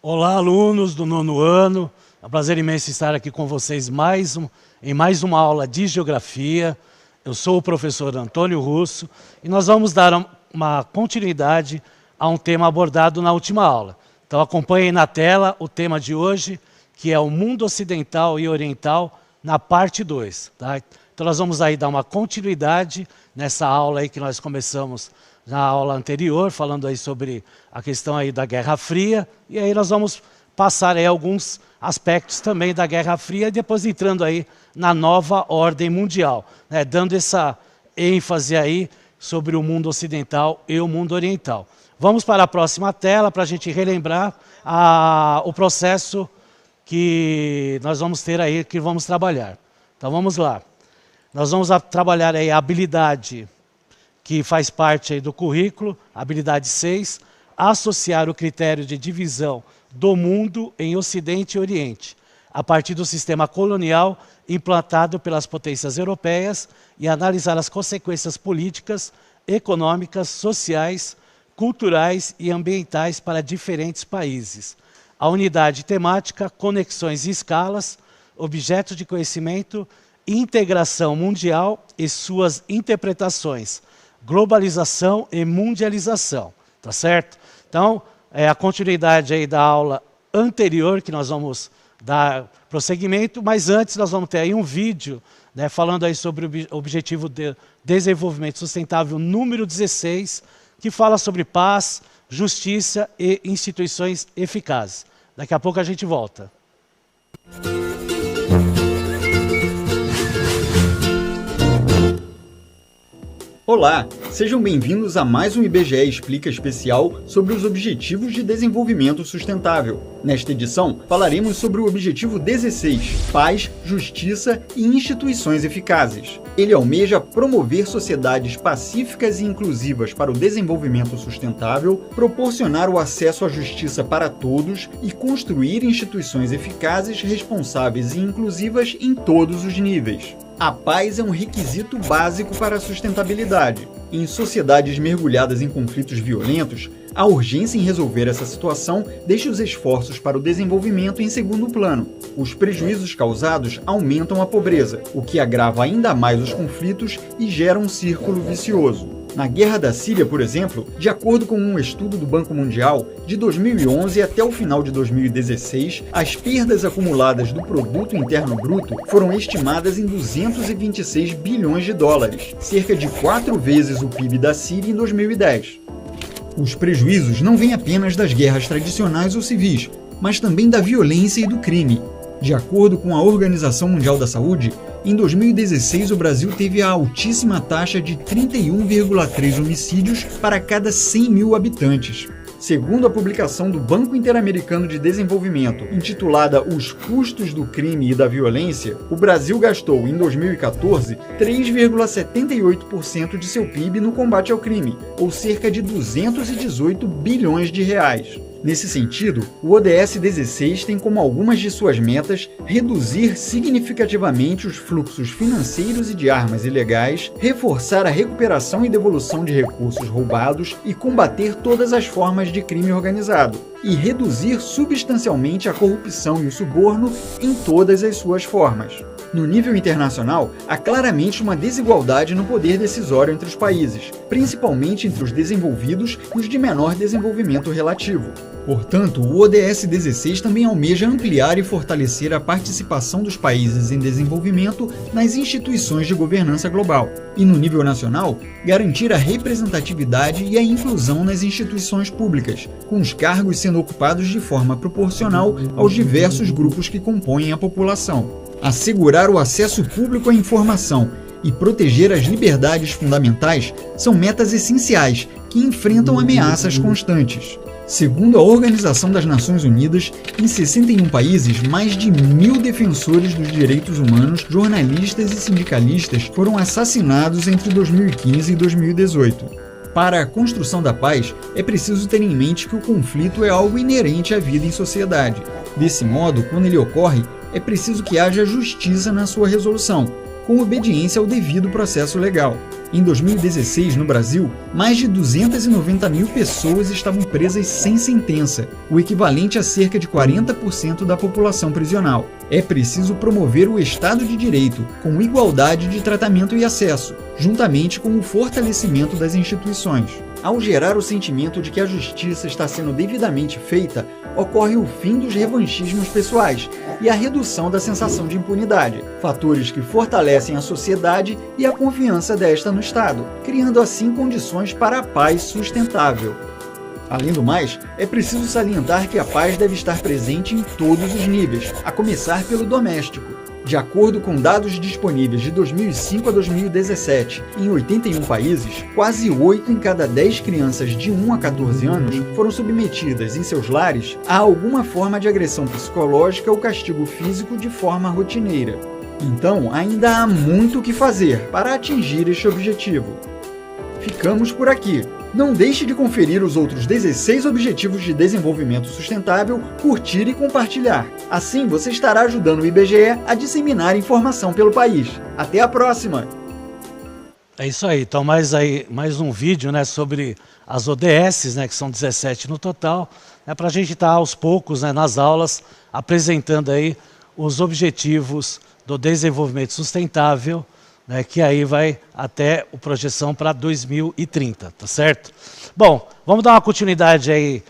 Olá, alunos do 9º ano. É um prazer imenso estar aqui com vocês em mais uma aula de Geografia. Eu sou o professor Antônio Russo e nós vamos dar uma continuidade a um tema abordado na última aula. Então acompanhem na tela o tema de hoje, que é o mundo ocidental e oriental na parte 2. Tá? Então nós vamos aí dar uma continuidade nessa aula aí que nós começamos na aula anterior, falando aí sobre a questão aí da Guerra Fria, e aí nós vamos passar aí alguns aspectos também da Guerra Fria, e depois entrando aí na nova ordem mundial, né, dando essa ênfase aí sobre o mundo ocidental e o mundo oriental. Vamos para a próxima tela para a gente relembrar o processo que nós vamos ter aí, que vamos trabalhar. Então vamos lá. Nós vamos trabalhar aí a habilidade que faz parte aí do currículo, habilidade 6, associar o critério de divisão do mundo em Ocidente e Oriente, a partir do sistema colonial implantado pelas potências europeias e analisar as consequências políticas, econômicas, sociais, culturais e ambientais para diferentes países. A unidade temática, conexões e escalas, objetos de conhecimento, integração mundial e suas interpretações, globalização e mundialização, tá certo? Então, é a continuidade aí da aula anterior que nós vamos dar prosseguimento, mas antes nós vamos ter aí um vídeo, né, falando aí sobre o Objetivo de Desenvolvimento Sustentável número 16, que fala sobre paz, justiça e instituições eficazes. Daqui a pouco a gente volta. Olá, sejam bem-vindos a mais um IBGE Explica especial sobre os Objetivos de Desenvolvimento Sustentável. Nesta edição, falaremos sobre o Objetivo 16, Paz, Justiça e Instituições Eficazes. Ele almeja promover sociedades pacíficas e inclusivas para o desenvolvimento sustentável, proporcionar o acesso à justiça para todos e construir instituições eficazes, responsáveis e inclusivas em todos os níveis. A paz é um requisito básico para a sustentabilidade. Em sociedades mergulhadas em conflitos violentos, a urgência em resolver essa situação deixa os esforços para o desenvolvimento em segundo plano. Os prejuízos causados aumentam a pobreza, o que agrava ainda mais os conflitos e gera um círculo vicioso. Na Guerra da Síria, por exemplo, de acordo com um estudo do Banco Mundial, de 2011 até o final de 2016, as perdas acumuladas do Produto Interno Bruto foram estimadas em 226 bilhões de dólares, cerca de 4 vezes o PIB da Síria em 2010. Os prejuízos não vêm apenas das guerras tradicionais ou civis, mas também da violência e do crime. De acordo com a Organização Mundial da Saúde, em 2016 o Brasil teve a altíssima taxa de 31,3 homicídios para cada 100 mil habitantes. Segundo a publicação do Banco Interamericano de Desenvolvimento, intitulada Os Custos do Crime e da Violência, o Brasil gastou, em 2014, 3,78% de seu PIB no combate ao crime, ou cerca de 218 bilhões de reais. Nesse sentido, o ODS 16 tem como algumas de suas metas reduzir significativamente os fluxos financeiros e de armas ilegais, reforçar a recuperação e devolução de recursos roubados e combater todas as formas de crime organizado, e reduzir substancialmente a corrupção e o suborno em todas as suas formas. No nível internacional, há claramente uma desigualdade no poder decisório entre os países, principalmente entre os desenvolvidos e os de menor desenvolvimento relativo. Portanto, o ODS 16 também almeja ampliar e fortalecer a participação dos países em desenvolvimento nas instituições de governança global, e no nível nacional, garantir a representatividade e a inclusão nas instituições públicas, com os cargos sendo ocupados de forma proporcional aos diversos grupos que compõem a população. Assegurar o acesso público à informação e proteger as liberdades fundamentais são metas essenciais que enfrentam ameaças constantes. Segundo a Organização das Nações Unidas, em 61 países, mais de 1.000 defensores dos direitos humanos, jornalistas e sindicalistas foram assassinados entre 2015 e 2018. Para a construção da paz, é preciso ter em mente que o conflito é algo inerente à vida em sociedade. Desse modo, quando ele ocorre, é preciso que haja justiça na sua resolução, com obediência ao devido processo legal. Em 2016, no Brasil, mais de 290 mil pessoas estavam presas sem sentença, o equivalente a cerca de 40% da população prisional. É preciso promover o Estado de Direito, com igualdade de tratamento e acesso, juntamente com o fortalecimento das instituições. Ao gerar o sentimento de que a justiça está sendo devidamente feita, ocorre o fim dos revanchismos pessoais e a redução da sensação de impunidade, fatores que fortalecem a sociedade e a confiança desta no Estado, criando assim condições para a paz sustentável. Além do mais, é preciso salientar que a paz deve estar presente em todos os níveis, a começar pelo doméstico. De acordo com dados disponíveis de 2005 a 2017, em 81 países, quase 8 em cada 10 crianças de 1 a 14 anos foram submetidas em seus lares a alguma forma de agressão psicológica ou castigo físico de forma rotineira. Então, ainda há muito o que fazer para atingir este objetivo. Ficamos por aqui. Não deixe de conferir os outros 16 Objetivos de Desenvolvimento Sustentável, curtir e compartilhar. Assim, você estará ajudando o IBGE a disseminar informação pelo país. Até a próxima! É isso aí. Então, mais um vídeo, né, sobre as ODS, né, que são 17 no total, né, para a gente estar aos poucos, né, nas aulas apresentando aí os Objetivos do Desenvolvimento Sustentável, né, que aí vai até a projeção para 2030, tá certo? Bom, vamos dar uma continuidade aí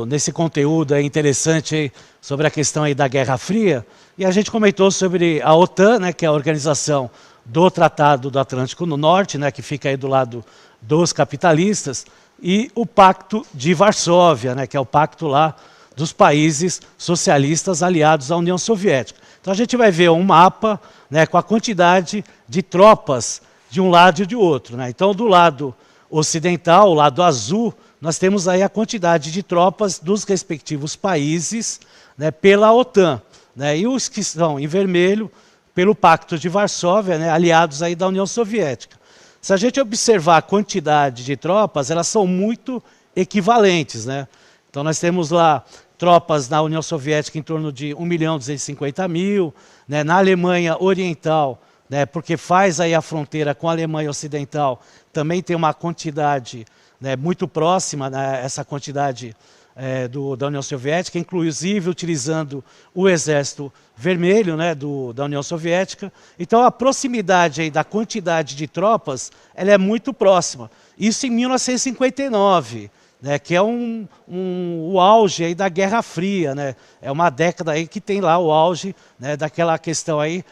nesse conteúdo aí interessante aí sobre a questão aí da Guerra Fria, e a gente comentou sobre a OTAN, né, que é a organização do Tratado do Atlântico no Norte, né, que fica aí do lado dos capitalistas, e o Pacto de Varsóvia, né, que é o pacto lá dos países socialistas aliados à União Soviética. Então a gente vai ver um mapa, né, com a quantidade de tropas de um lado e de outro, né? Então do lado ocidental, o lado azul, nós temos aí a quantidade de tropas dos respectivos países, né, pela OTAN, né? E os que estão em vermelho pelo Pacto de Varsóvia, né, aliados aí da União Soviética. Se a gente observar a quantidade de tropas, elas são muito equivalentes, né? Então nós temos lá tropas na União Soviética em torno de 1.250.000, né, na Alemanha Oriental, né, porque faz aí a fronteira com a Alemanha Ocidental, também tem uma quantidade, né, muito próxima, né, essa quantidade da União Soviética, inclusive utilizando o Exército Vermelho, né, da União Soviética. Então a proximidade aí da quantidade de tropas, ela é muito próxima. Isso em 1959. Né, que é o auge aí da Guerra Fria, né? É uma década aí que tem lá o auge, né, daquela questão aí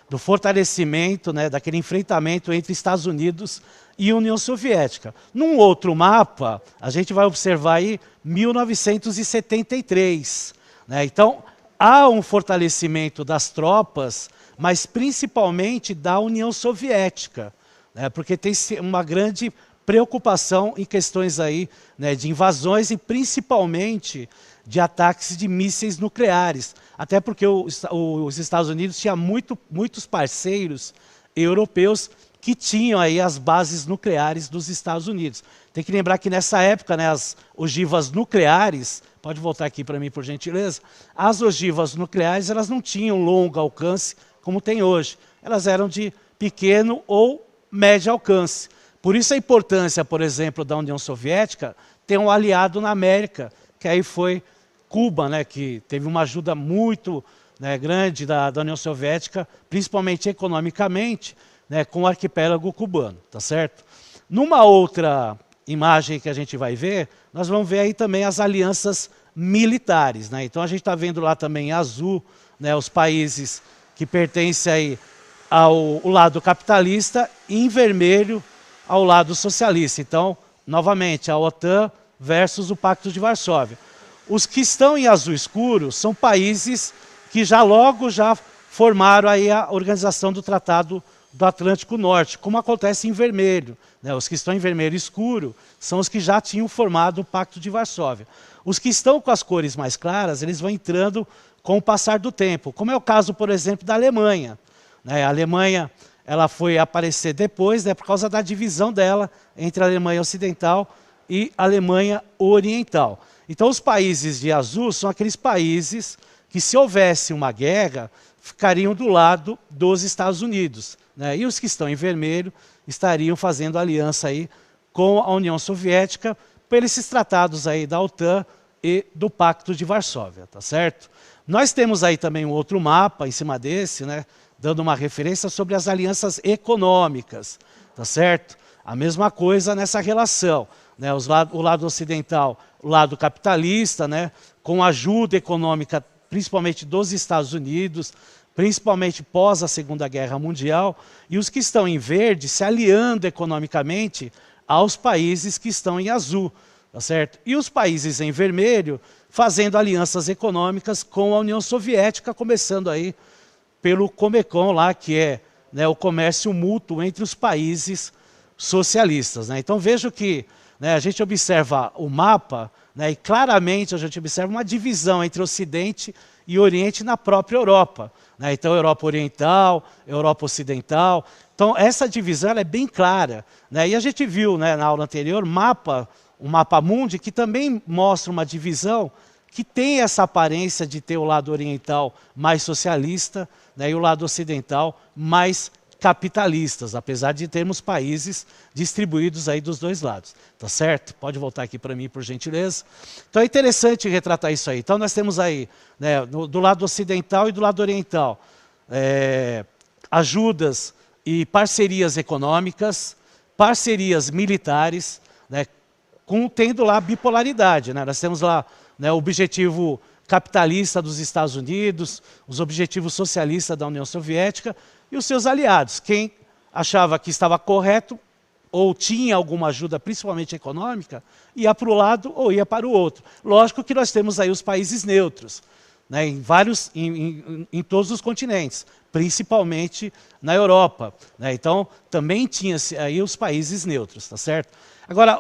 do fortalecimento, né, daquele enfrentamento entre Estados Unidos e União Soviética. Num outro mapa, a gente vai observar aí 1973. Né? Então, há um fortalecimento das tropas, mas principalmente da União Soviética, né? Porque tem uma grande preocupação em questões aí, né, de invasões e principalmente de ataques de mísseis nucleares. Até porque os Estados Unidos tinham muitos parceiros europeus que tinham aí as bases nucleares dos Estados Unidos. Tem que lembrar que nessa época, né, as ogivas nucleares, pode voltar aqui para mim por gentileza, as ogivas nucleares elas não tinham longo alcance como tem hoje. Elas eram de pequeno ou médio alcance. Por isso a importância, por exemplo, da União Soviética ter um aliado na América, que aí foi Cuba, né, que teve uma ajuda muito, né, grande da União Soviética, principalmente economicamente, né, com o arquipélago cubano, tá certo? Numa outra imagem que a gente vai ver, nós vamos ver aí também as alianças militares, né? Então a gente está vendo lá também em azul, né, os países que pertencem aí ao lado capitalista, e em vermelho ao lado socialista. Então, novamente, a OTAN versus o Pacto de Varsóvia. Os que estão em azul escuro são países que logo formaram aí a organização do Tratado do Atlântico Norte, como acontece em vermelho, né? Os que estão em vermelho escuro são os que já tinham formado o Pacto de Varsóvia. Os que estão com as cores mais claras, eles vão entrando com o passar do tempo, como é o caso, por exemplo, da Alemanha, né? A Alemanha ela foi aparecer depois, né, por causa da divisão dela entre a Alemanha Ocidental e a Alemanha Oriental. Então os países de azul são aqueles países que, se houvesse uma guerra, ficariam do lado dos Estados Unidos, né? E os que estão em vermelho estariam fazendo aliança aí com a União Soviética por esses tratados aí da OTAN e do Pacto de Varsóvia, tá certo? Nós temos aí também um outro mapa em cima desse, né, dando uma referência sobre as alianças econômicas, tá certo? A mesma coisa nessa relação, né, o lado ocidental, o lado capitalista, né, com ajuda econômica, principalmente dos Estados Unidos, principalmente pós a Segunda Guerra Mundial, e os que estão em verde se aliando economicamente aos países que estão em azul, tá certo? E os países em vermelho fazendo alianças econômicas com a União Soviética, começando aí pelo Comecon lá, que é, né, o comércio mútuo entre os países socialistas, né? Então vejo que, né, a gente observa o mapa, né, e claramente a gente observa uma divisão entre Ocidente e Oriente na própria Europa, né? Então Europa Oriental, Europa Ocidental. Então essa divisão é bem clara, né? E a gente viu, né, na aula anterior um mapa mundi que também mostra uma divisão que tem essa aparência de ter o lado oriental mais socialista, né, e o lado ocidental mais capitalistas, apesar de termos países distribuídos aí dos dois lados, tá certo? Pode voltar aqui para mim, por gentileza. Então é interessante retratar isso aí. Então nós temos aí, né, do lado ocidental e do lado oriental, ajudas e parcerias econômicas, parcerias militares, né, tendo lá bipolaridade, né? Nós temos lá, né, o objetivo capitalista dos Estados Unidos, os objetivos socialistas da União Soviética e os seus aliados. Quem achava que estava correto ou tinha alguma ajuda, principalmente econômica, ia para o lado ou ia para o outro. Lógico que nós temos aí os países neutros, né, em todos os continentes, principalmente na Europa, né? Então também tinha aí os países neutros, tá certo? Agora,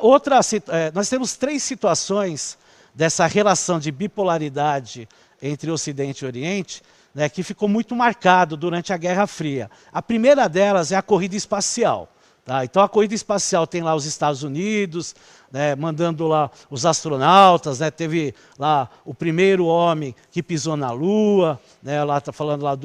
nós temos 3 situações dessa relação de bipolaridade entre Ocidente e Oriente, né, que ficou muito marcado durante a Guerra Fria. A primeira delas é a corrida espacial. Tá? Então a corrida espacial tem lá os Estados Unidos, né, mandando lá os astronautas, né, teve lá o primeiro homem que pisou na Lua, né, lá está falando lá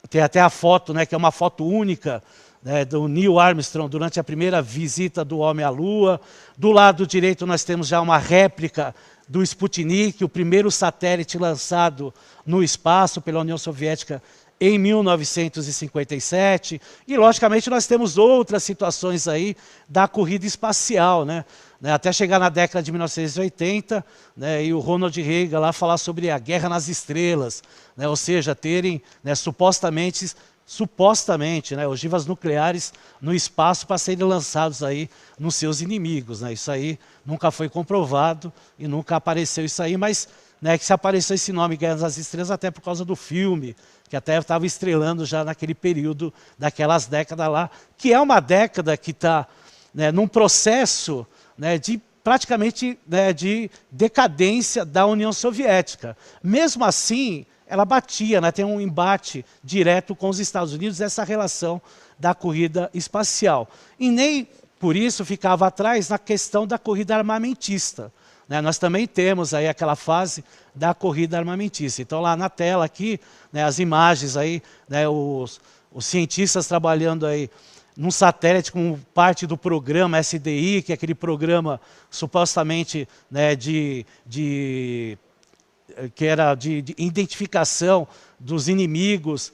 tem até a foto, né, que é uma foto única, né, do Neil Armstrong durante a primeira visita do homem à Lua. Do lado direito nós temos já uma réplica do Sputnik, o primeiro satélite lançado no espaço pela União Soviética em 1957. E, logicamente, nós temos outras situações aí da corrida espacial, né? Até chegar na década de 1980, né, e o Ronald Reagan lá falar sobre a guerra nas estrelas, né, ou seja, terem, né, supostamente, né, ogivas nucleares no espaço para serem lançados aí nos seus inimigos, né? Isso aí nunca foi comprovado e nunca apareceu isso aí, mas, né, que se apareceu esse nome Guerra nas Estrelas até por causa do filme, que até estava estrelando já naquele período daquelas décadas lá, que é uma década que está, né, num processo, né, de praticamente, né, de decadência da União Soviética. Mesmo assim, ela batia, né, tem um embate direto com os Estados Unidos, essa relação da corrida espacial. E nem por isso ficava atrás na questão da corrida armamentista, né? Nós também temos aí aquela fase da corrida armamentista. Então lá na tela aqui, né, as imagens aí, né, os cientistas trabalhando aí num satélite como parte do programa SDI, que é aquele programa supostamente, né, que era de identificação dos inimigos,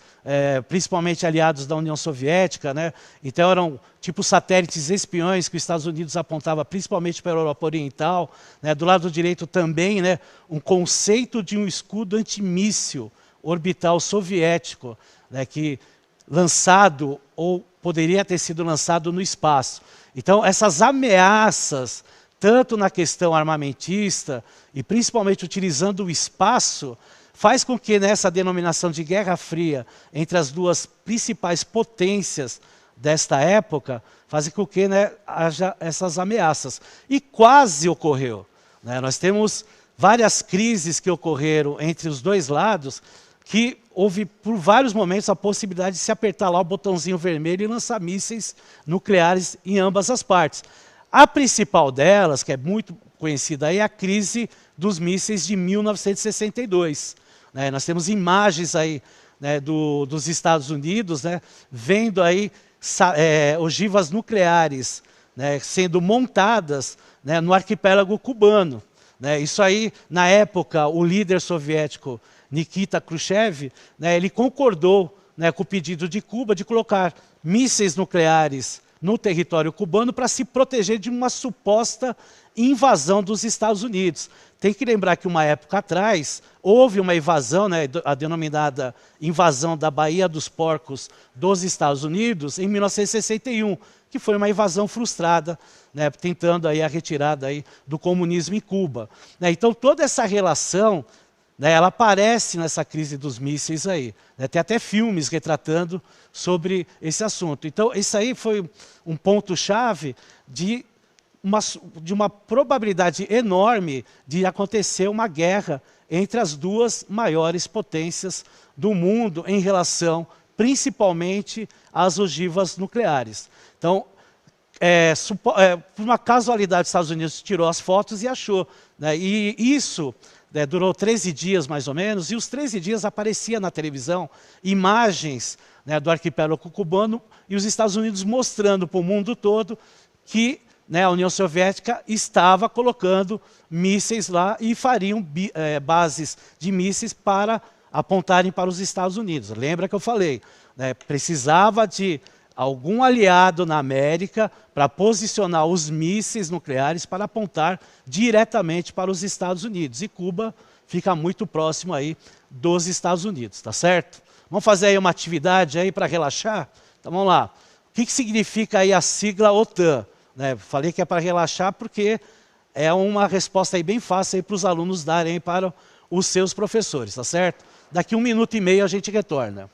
principalmente aliados da União Soviética, né? Então eram tipo satélites espiões que os Estados Unidos apontava principalmente para a Europa Oriental, né? Do lado direito também, né, um conceito de um escudo antimíssil orbital soviético, né, que lançado ou poderia ter sido lançado no espaço. Então essas ameaças, tanto na questão armamentista e principalmente utilizando o espaço, faz com que nessa denominação de Guerra Fria entre as duas principais potências desta época, faz com que, né, haja essas ameaças. E quase ocorreu, né? Nós temos várias crises que ocorreram entre os dois lados, que houve por vários momentos a possibilidade de se apertar lá o botãozinho vermelho e lançar mísseis nucleares em ambas as partes. A principal delas, que é muito conhecida aí, é a crise dos mísseis de 1962. Né? Nós temos imagens aí, né, dos Estados Unidos, né, vendo aí ogivas nucleares, né, sendo montadas, né, no arquipélago cubano. Né. Isso aí, na época, o líder soviético Nikita Khrushchev, né, ele concordou, né, com o pedido de Cuba de colocar mísseis nucleares no território cubano para se proteger de uma suposta invasão dos Estados Unidos. Tem que lembrar que uma época atrás houve uma invasão, né, a denominada invasão da Baía dos Porcos dos Estados Unidos em 1961, que foi uma invasão frustrada, né, tentando aí a retirada aí do comunismo em Cuba. Né, então toda essa relação, né, ela aparece nessa crise dos mísseis aí. Né, tem até filmes retratando sobre esse assunto. Então isso aí foi um ponto-chave de uma probabilidade enorme de acontecer uma guerra entre as duas maiores potências do mundo em relação, principalmente, às ogivas nucleares. Então, por uma casualidade, os Estados Unidos tirou as fotos e achou. Né? E isso, né, durou 13 dias, mais ou menos, e os 13 dias aparecia na televisão imagens, né, do arquipélago cubano e os Estados Unidos mostrando para o mundo todo que, né, a União Soviética estava colocando mísseis lá e fariam bases de mísseis para apontarem para os Estados Unidos. Lembra que eu falei, né, precisava de algum aliado na América para posicionar os mísseis nucleares para apontar diretamente para os Estados Unidos. E Cuba fica muito próximo aí dos Estados Unidos, tá certo? Vamos fazer aí uma atividade aí para relaxar? Então vamos lá. O que significa aí a sigla OTAN? Né, falei que é para relaxar porque é uma resposta aí bem fácil para os alunos darem para os seus professores, tá certo? Daqui 1 minuto e meio a gente retorna.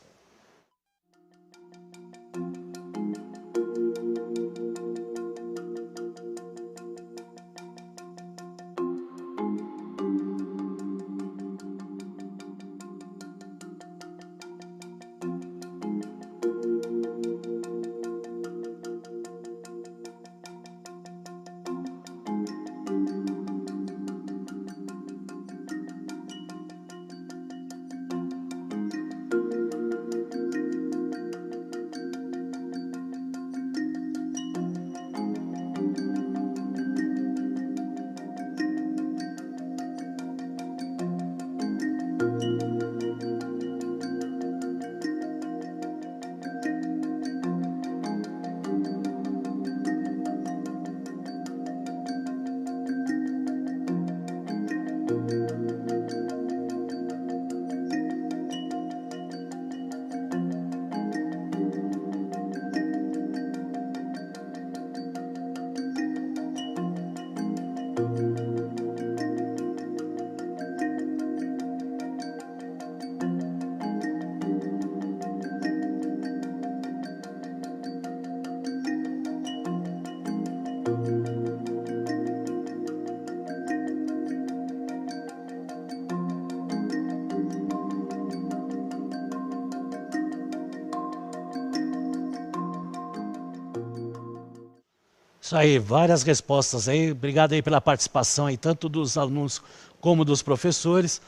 Isso aí, várias respostas aí. Obrigado aí pela participação aí, tanto dos alunos como dos professores.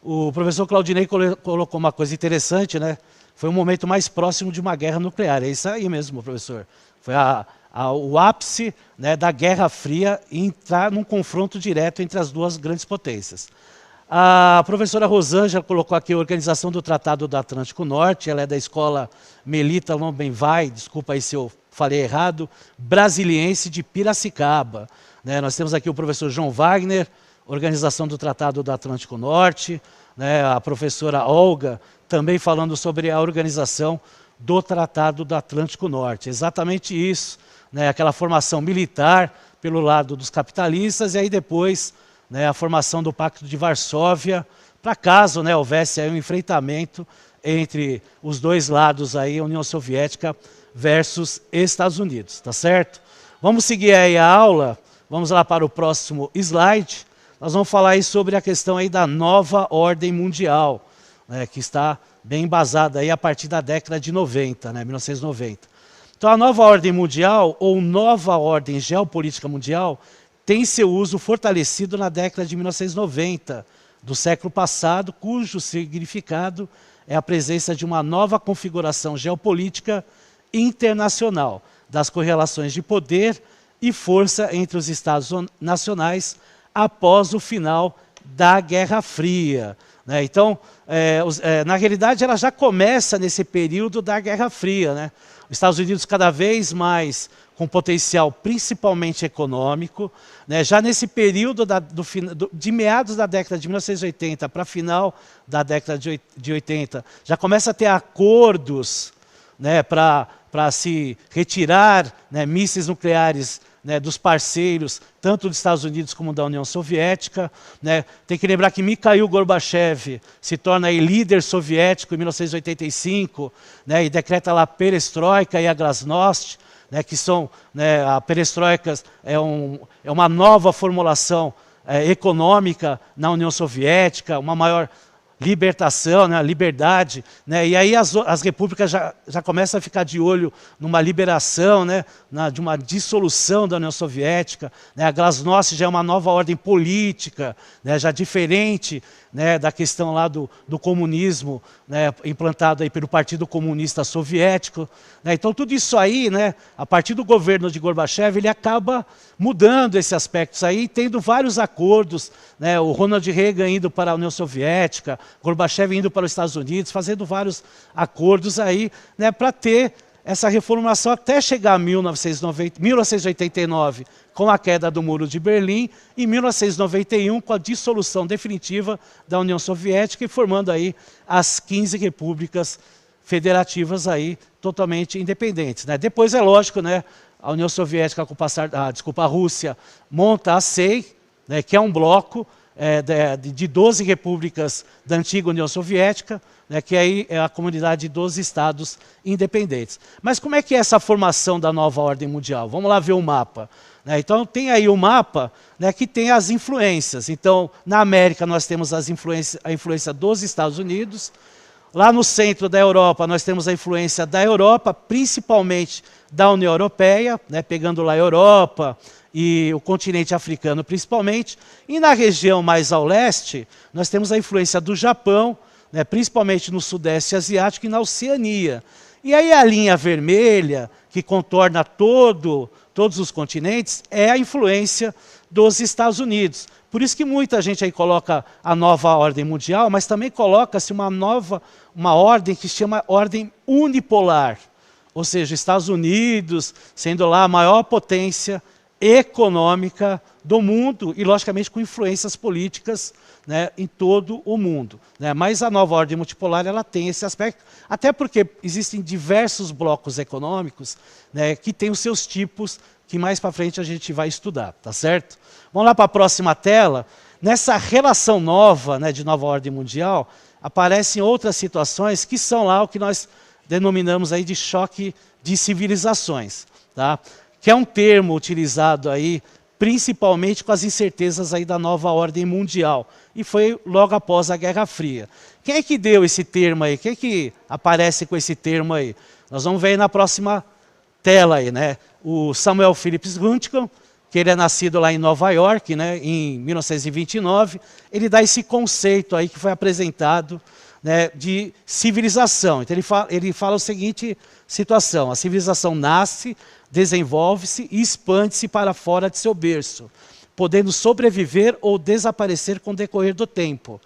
O professor Claudinei colocou uma coisa interessante, né? Foi um momento mais próximo de uma guerra nuclear. É isso aí mesmo, professor. Foi o ápice, né, da Guerra Fria e entrar num confronto direto entre as duas grandes potências. A professora Rosângela colocou aqui a organização do Tratado do Atlântico Norte. Ela é da escola Melita Lombenvai, desculpa aí se eu falei errado, brasiliense de Piracicaba. Né, nós temos aqui o professor João Wagner, organização do Tratado do Atlântico Norte, né, a professora Olga, também falando sobre a organização do Tratado do Atlântico Norte. Exatamente isso, né, aquela formação militar pelo lado dos capitalistas e aí depois, né, a formação do Pacto de Varsóvia, para caso, né, houvesse aí um enfrentamento entre os dois lados, aí, a União Soviética versus Estados Unidos, tá certo? Vamos seguir aí a aula, vamos lá para o próximo slide. Nós vamos falar aí sobre a questão aí da nova ordem mundial, né, que está bem embasada aí a partir da década de 90, né, 1990. Então a nova ordem mundial, ou nova ordem geopolítica mundial, tem seu uso fortalecido na década de 1990 do século passado, cujo significado é a presença de uma nova configuração geopolítica internacional das correlações de poder e força entre os Estados nacionais após o final da Guerra Fria. Né? Então, na realidade, ela já começa nesse período da Guerra Fria. Né? Os Estados Unidos cada vez mais com potencial principalmente econômico. Né? Já nesse período de meados da década de 1980 para final da década de 80, já começa a ter acordos, né, para se retirar, né, mísseis nucleares, né, dos parceiros, tanto dos Estados Unidos como da União Soviética. Né. Tem que lembrar que Mikhail Gorbachev se torna aí líder soviético em 1985, né, e decreta lá a perestroika e a glasnost, né, que são, né, a perestroika é uma nova formulação econômica na União Soviética, uma maior libertação, né, liberdade, né, e aí as repúblicas já começam a ficar de olho numa liberação, né, de uma dissolução da União Soviética. Né, a glasnost já é uma nova ordem política, né, já diferente, né, da questão lá do comunismo, né, implantado aí pelo Partido Comunista Soviético. Né, então tudo isso aí, né, a partir do governo de Gorbachev, ele acaba mudando esses aspectos aí, tendo vários acordos, né, o Ronald Reagan indo para a União Soviética, Gorbachev indo para os Estados Unidos, fazendo vários acordos aí, né, para ter essa reformulação até chegar a 1989, com a queda do Muro de Berlim, e 1991, com a dissolução definitiva da União Soviética, e formando aí as 15 repúblicas federativas aí, totalmente independentes. Né? Depois, é lógico, né, a União Soviética, a Rússia, monta a CEI, né, que é um bloco de 12 repúblicas da antiga União Soviética, né, que aí é a comunidade de 12 estados independentes. Mas como é que é essa formação da nova ordem mundial? Vamos lá ver o mapa. Né? Então tem aí o mapa, né, que tem as influências. Então na América nós temos a influência dos Estados Unidos. Lá no centro da Europa nós temos a influência da Europa, principalmente da União Europeia, né, pegando lá a Europa e o continente africano principalmente. E na região mais ao leste nós temos a influência do Japão, né, principalmente no Sudeste Asiático e na Oceania. E aí a linha vermelha, que contorna todos os continentes, é a influência dos Estados Unidos. Por isso que muita gente aí coloca a nova ordem mundial, mas também coloca-se uma ordem que se chama ordem unipolar. Ou seja, Estados Unidos sendo lá a maior potência econômica do mundo e, logicamente, com influências políticas, né, em todo o mundo. Né? Mas a nova ordem multipolar ela tem esse aspecto, até porque existem diversos blocos econômicos, né, que têm os seus tipos, que mais para frente a gente vai estudar, tá certo? Vamos lá para a próxima tela. Nessa relação nova, né, de nova ordem mundial, aparecem outras situações que são lá o que nós denominamos aí de choque de civilizações, tá? Que é um termo utilizado aí principalmente com as incertezas aí da nova ordem mundial. E foi logo após a Guerra Fria. Quem é que deu esse termo aí? Quem é que aparece com esse termo aí? Nós vamos ver aí na próxima tela aí, né? O Samuel Phillips Huntington, que ele é nascido lá em Nova York, né, em 1929, ele dá esse conceito aí que foi apresentado, né, de civilização. Então ele fala a seguinte situação: a civilização nasce, desenvolve-se e expande-se para fora de seu berço, podendo sobreviver ou desaparecer com o decorrer do tempo.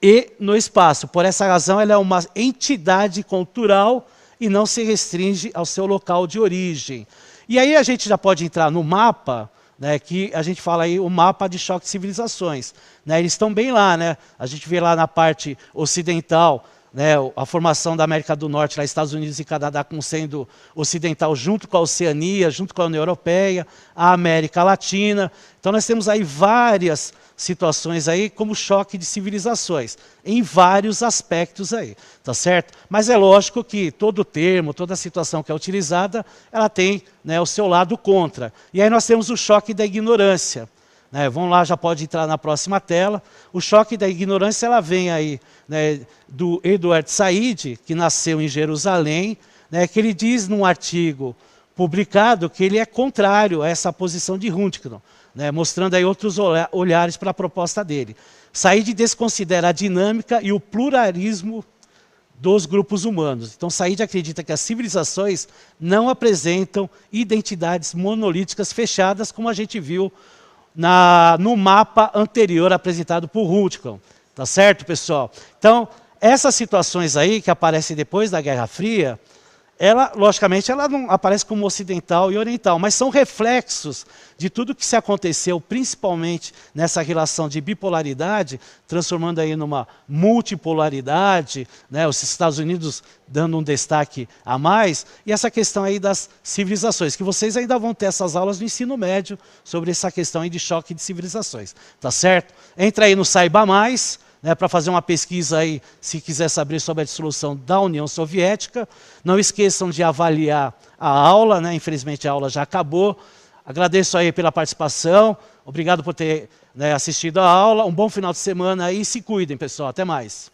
E no espaço. Por essa razão, ela é uma entidade cultural e não se restringe ao seu local de origem. E aí a gente já pode entrar no mapa, né, que a gente fala aí o mapa de choque de civilizações. Né, eles estão bem lá, né? A gente vê lá na parte ocidental, né, a formação da América do Norte, lá Estados Unidos e Canadá como sendo ocidental junto com a Oceania, junto com a União Europeia, a América Latina. Então nós temos aí várias situações aí como choque de civilizações, em vários aspectos aí, tá certo? Mas é lógico que todo termo, toda situação que é utilizada, ela tem, né, o seu lado contra. E aí nós temos o choque da ignorância. Né, vamos lá, já pode entrar na próxima tela. O choque da ignorância, ela vem aí, né, do Edward Said, que nasceu em Jerusalém, né, que ele diz num artigo publicado que ele é contrário a essa posição de Huntington, né, mostrando aí outros olhares para a proposta dele. Said desconsidera a dinâmica e o pluralismo dos grupos humanos. Então, Said acredita que as civilizações não apresentam identidades monolíticas fechadas, como a gente viu no mapa anterior apresentado por Huntington. Tá certo, pessoal? Então, essas situações aí que aparecem depois da Guerra Fria, logicamente, ela não aparece como ocidental e oriental, mas são reflexos de tudo que se aconteceu, principalmente nessa relação de bipolaridade, transformando aí numa multipolaridade, né, os Estados Unidos dando um destaque a mais, e essa questão aí das civilizações, que vocês ainda vão ter essas aulas no ensino médio sobre essa questão aí de choque de civilizações, tá certo? Entra aí no Saiba Mais, né, para fazer uma pesquisa aí, se quiser saber sobre a dissolução da União Soviética. Não esqueçam de avaliar a aula, né, infelizmente a aula já acabou. Agradeço aí pela participação, obrigado por ter, né, assistido a aula, um bom final de semana e se cuidem, pessoal, até mais.